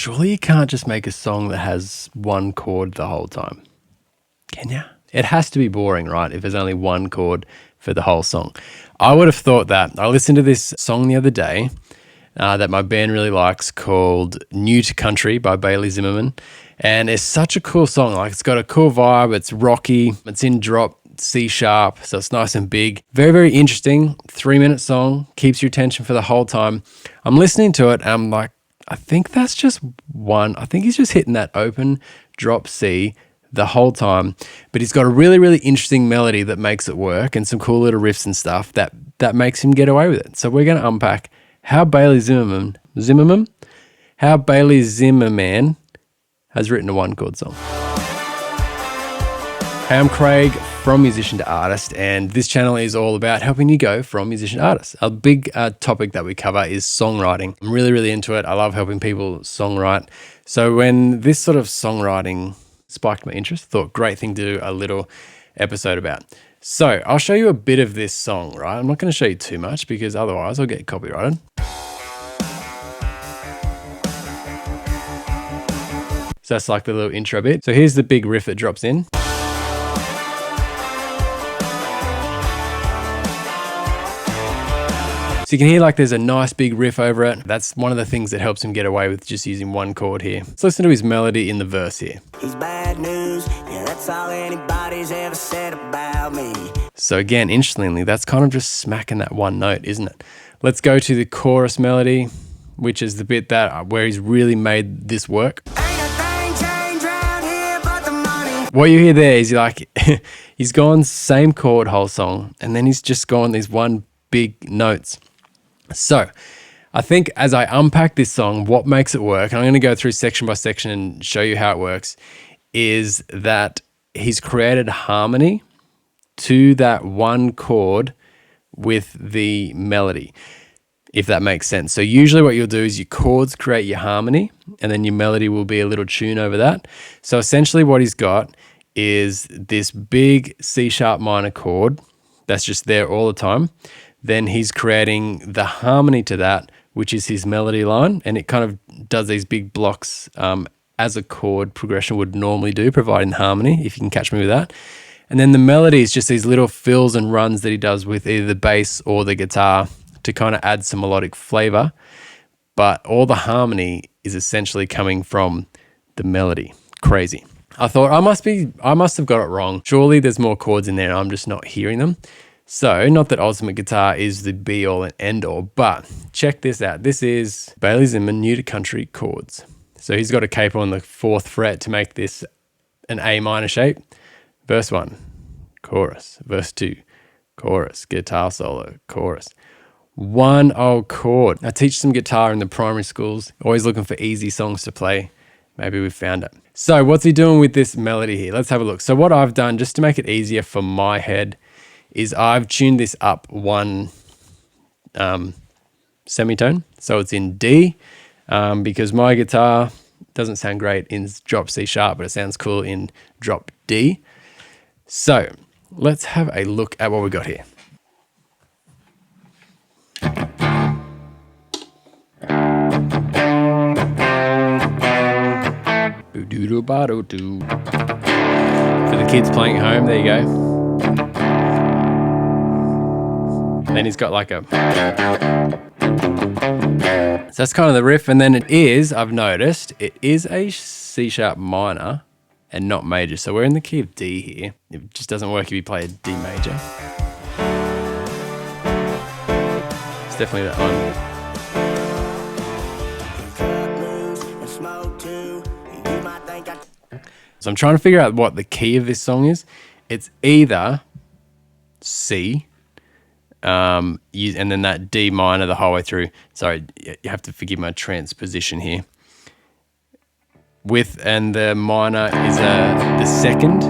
surely you can't just make a song that has one chord the whole time. Can ya? It has to be boring, right? If there's only one chord for the whole song. I would have thought that. I listened to this song the other day that my band really likes called New to Country by Bailey Zimmerman. And it's such a cool song. Like, it's got a cool vibe. It's rocky. It's in drop C sharp. So it's nice and big. Very, very interesting. 3-minute song. Keeps your attention for the whole time. I'm listening to it and I'm like, I think that's just one. I think he's just hitting that open drop C the whole time, but he's got a really, really interesting melody that makes it work and some cool little riffs and stuff that makes him get away with it. So we're going to unpack how Bailey Zimmerman has written a one-chord song. Hey, I'm Craig from Musician to Artist, and this channel is all about helping you go from musician to artist. A big topic that we cover is songwriting. I'm really, really into it. I love helping people songwrite. So when this sort of songwriting spiked my interest, thought great thing to do a little episode about. So I'll show you a bit of this song, right? I'm not going to show you too much because otherwise I'll get copyrighted. So that's like the little intro bit. So here's the big riff that drops in. So you can hear like there's a nice big riff over it. That's one of the things that helps him get away with just using one chord here. Let's listen to his melody in the verse here. He's bad news, yeah, that's all anybody's ever said about me. So again, interestingly, that's kind of just smacking that one note, isn't it? Let's go to the chorus melody, which is the bit that where he's really made this work. Ain't a thing changed round here but the money. What you hear there is like, he's gone same chord whole song, and then he's just gone these one big notes. So I think as I unpack this song, what makes it work, and I'm going to go through section by section and show you how it works, is that he's created harmony to that one chord with the melody, if that makes sense. So usually what you'll do is your chords create your harmony, and then your melody will be a little tune over that. So essentially what he's got is this big C sharp minor chord that's just there all the time. Then he's creating the harmony to that, which is his melody line, and it kind of does these big blocks as a chord progression would normally do, providing harmony, if you can catch me with that. And then the melody is just these little fills and runs that he does with either the bass or the guitar to kind of add some melodic flavor. But all the harmony is essentially coming from the melody. Crazy. I thought I must have got it wrong. Surely there's more chords in there and I'm just not hearing them. So, not that Ultimate Guitar is the be-all and end-all, but check this out. This is Bailey Zimmerman, New to Country chords. So he's got a capo on the 4th fret to make this an A minor shape. Verse 1, chorus. Verse 2, chorus. Guitar solo, chorus. One old chord. I teach some guitar in the primary schools, always looking for easy songs to play. Maybe we've found it. So what's he doing with this melody here? Let's have a look. So what I've done, just to make it easier for my head, is I've tuned this up one semitone. So it's in D because my guitar doesn't sound great in drop C sharp, but it sounds cool in drop D. So let's have a look at what we got here. For the kids playing at home, there you go. Then he's got like a... So that's kind of the riff. And then it is, I've noticed, it is a C sharp minor and not major. So we're in the key of D here. It just doesn't work if you play a D major. It's definitely that one. So I'm trying to figure out what the key of this song is. It's either C, and then that D minor the whole way through. Sorry, you have to forgive my transposition here. And the minor is the second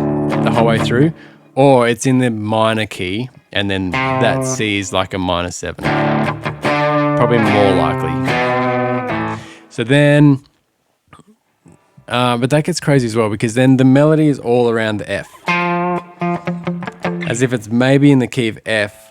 the whole way through, or it's in the minor key, and then that C is like a minor 7. Probably more likely. So then... but that gets crazy as well, because then the melody is all around the F. As if it's maybe in the key of F,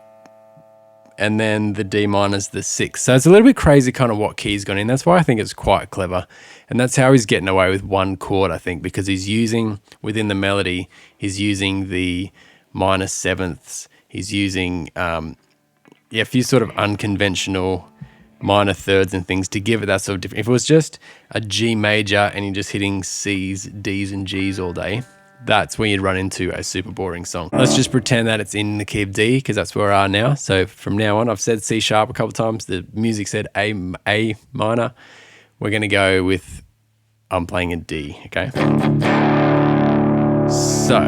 and then the D minor's the 6th. So it's a little bit crazy kind of what key's gone in. That's why I think it's quite clever. And that's how he's getting away with one chord, I think, because he's using, within the melody, he's using the minor 7ths. He's using a few sort of unconventional minor thirds and things to give it that sort of different. If it was just a G major and you're just hitting C's, D's and G's all day, that's when you'd run into a super boring song. Let's just pretend that it's in the key of D, because that's where we are now. So from now on, I've said C sharp a couple of times. The music said A minor. We're going to go with, I'm playing a D, okay? So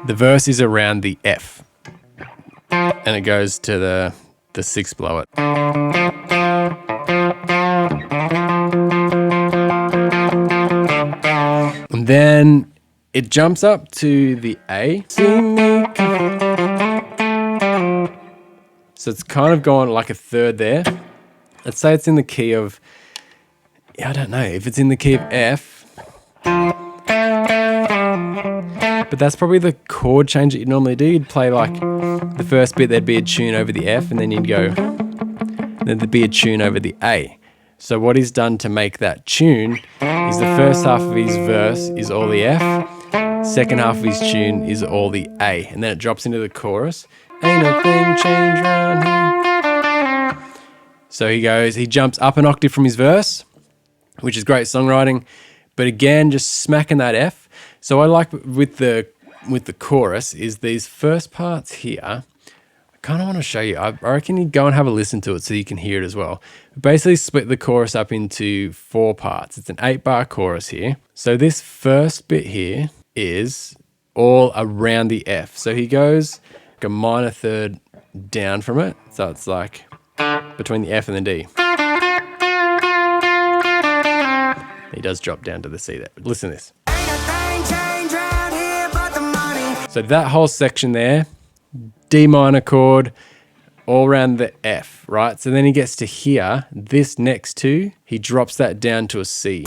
the verse is around the F, and it goes to the 6th below it. And then it jumps up to the A. So it's kind of going like a third there. Let's say it's in the key of, I don't know, if it's in the key of F. But that's probably the chord change that you'd normally do. You'd play like the first bit, there'd be a tune over the F, and then you'd go, then there'd be a tune over the A. So what he's done to make that tune is the first half of his verse is all the F, second half of his tune is all the A, and then it drops into the chorus. Ain't no thing changed round here. So he jumps up an octave from his verse, which is great songwriting, but again, just smacking that F. So I like with the chorus is these first parts here. Kind of want to show you. I reckon you go and have a listen to it so you can hear it as well. Basically split the chorus up into 4 parts. It's an 8-bar chorus here. So this first bit here is all around the F. So he goes like a minor third down from it. So it's like between the F and the D. He does drop down to the C there. But listen to this. So that whole section there, D minor chord, all around the F, right? So then he gets to here, this next two, he drops that down to a C.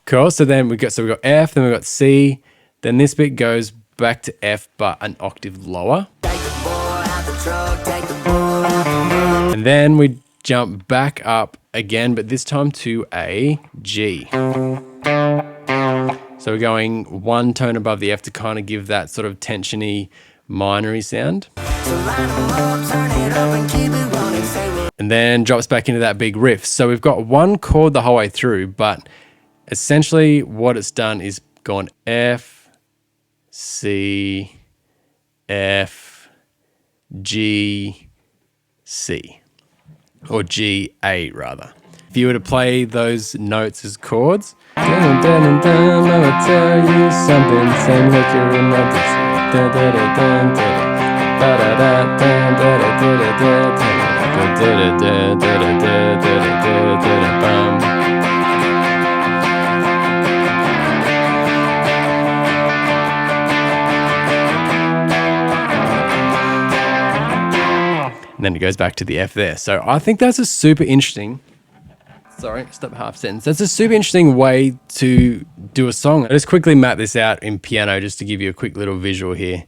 Cool, so then we got F, then we got C, then this bit goes back to F, but an octave lower. And then we jump back up again, but this time to a G. So we're going one tone above the F to kind of give that sort of tensiony, minor-y sound. And then drops back into that big riff. So we've got one chord the whole way through, but essentially what it's done is gone F, C, F, G, C. Or G, A rather. If you were to play those notes as chords, dun, dun, dun, dun, I will tell you something, same like you're in my Dixie. Dun, dun, dun, dun, dun, da, da, da, dun, da, da, da, da, da, da, da, da, da, da, da, bum. And then it goes back to the F there. So I think that's a super interesting, stop half sentence. That's a super interesting way to do a song. I just quickly map this out in piano just to give you a quick little visual here.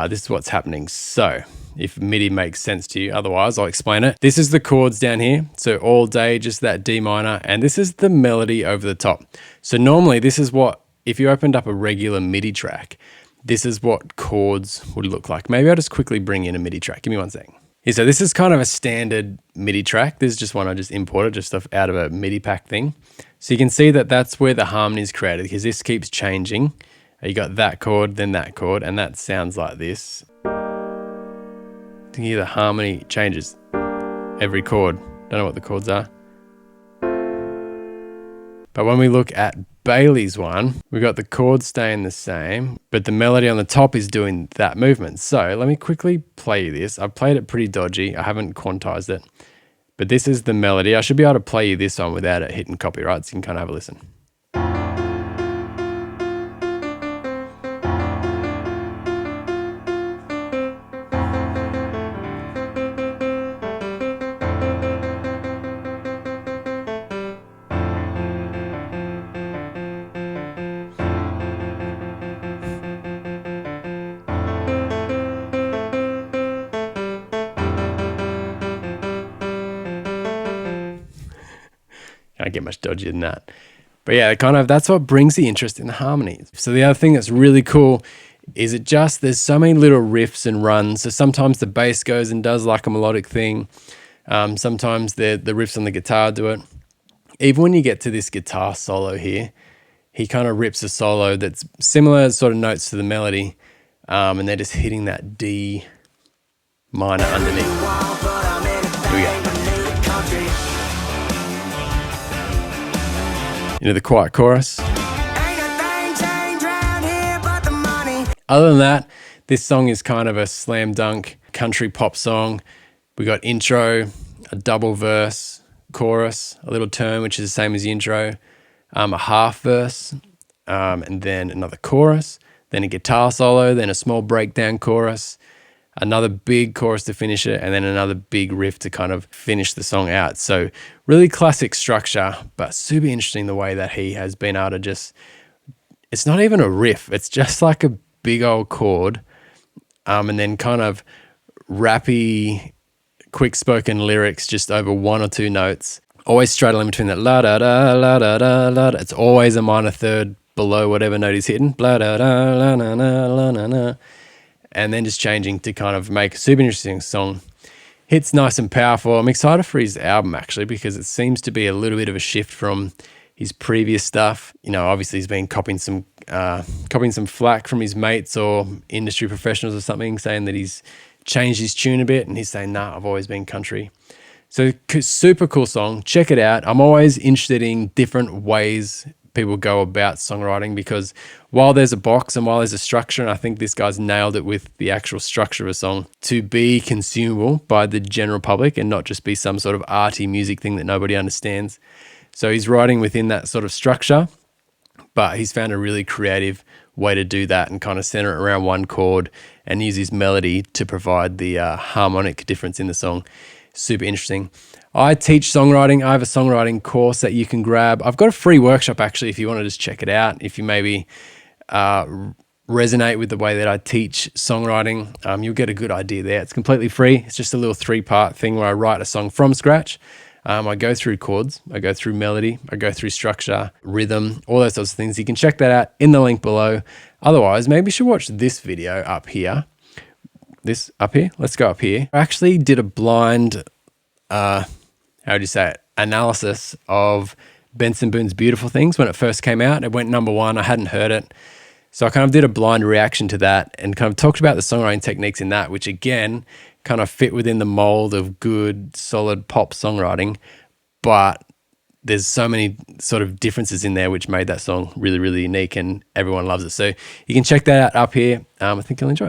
This is what's happening. So if MIDI makes sense to you, otherwise I'll explain it. This is the chords down here. So all day, just that D minor, and this is the melody over the top. So normally this is what, if you opened up a regular MIDI track, this is what chords would look like. Maybe I'll just quickly bring in a MIDI track. Give me 1 second. Yeah, so this is kind of a standard MIDI track. This is just one I just imported just out of a MIDI pack thing. So you can see that that's where the harmony is created because this keeps changing. You got that chord, then that chord, and that sounds like this. You can hear the harmony changes every chord. Don't know what the chords are. But when we look at Bailey's one, we got the chords staying the same, but the melody on the top is doing that movement. So let me quickly play you this. I've played it pretty dodgy. I haven't quantized it, but this is the melody. I should be able to play you this one without it hitting copyright, so you can kind of have a listen. can't get much dodgier than that. But yeah, that's what brings the interest in the harmonies. So the other thing that's really cool is there's so many little riffs and runs. So sometimes the bass goes and does like a melodic thing. Sometimes the riffs on the guitar do it. Even when you get to this guitar solo here, he kind of rips a solo that's similar sort of notes to the melody, and they're just hitting that D minor underneath. Here we go. You know, the quiet chorus. Other than that, this song is kind of a slam dunk country pop song. We got intro, a double verse, chorus, a little turn, which is the same as the intro, a half verse, and then another chorus, then a guitar solo, then a small breakdown chorus, another big chorus to finish it, and then another big riff to kind of finish the song out. So really classic structure, but super interesting the way that he has been able to just, it's not even a riff, it's just like a big old chord, and then kind of rappy, quick spoken lyrics just over one or two notes, always straddling between that la da da la da da la da. It's always a minor third below whatever note he's hitting, blah da da la na na la na na, and then just changing to kind of make a super interesting song. Hits nice and powerful. I'm excited for his album actually, because it seems to be a little bit of a shift from his previous stuff. You know, obviously he's been copying some flack from his mates or industry professionals or something, saying that he's changed his tune a bit, and he's saying, nah, I've always been country. So super cool song. Check it out. I'm always interested in different ways people go about songwriting, because while there's a box and while there's a structure, and I think this guy's nailed it with the actual structure of a song to be consumable by the general public and not just be some sort of arty music thing that nobody understands. So he's writing within that sort of structure, but he's found a really creative way to do that and kind of center it around one chord and use his melody to provide the harmonic difference in the song. Super interesting. I teach songwriting. I have a songwriting course that you can grab. I've got a free workshop actually if you want to just check it out. If you maybe resonate with the way that I teach songwriting, you'll get a good idea there. It's completely free. It's just a little 3-part thing where I write a song from scratch. I go through chords, I go through melody, I go through structure, rhythm, all those sorts of things. You can check that out in the link below. Otherwise, maybe you should watch this video up here. This up here. Let's go up here. I actually did a blind, analysis of Benson Boone's Beautiful Things when it first came out. It went #1. I hadn't heard it. So I kind of did a blind reaction to that and kind of talked about the songwriting techniques in that, which again, kind of fit within the mold of good, solid pop songwriting. But there's so many sort of differences in there which made that song really, really unique, and everyone loves it. So you can check that out up here. I think you'll enjoy it.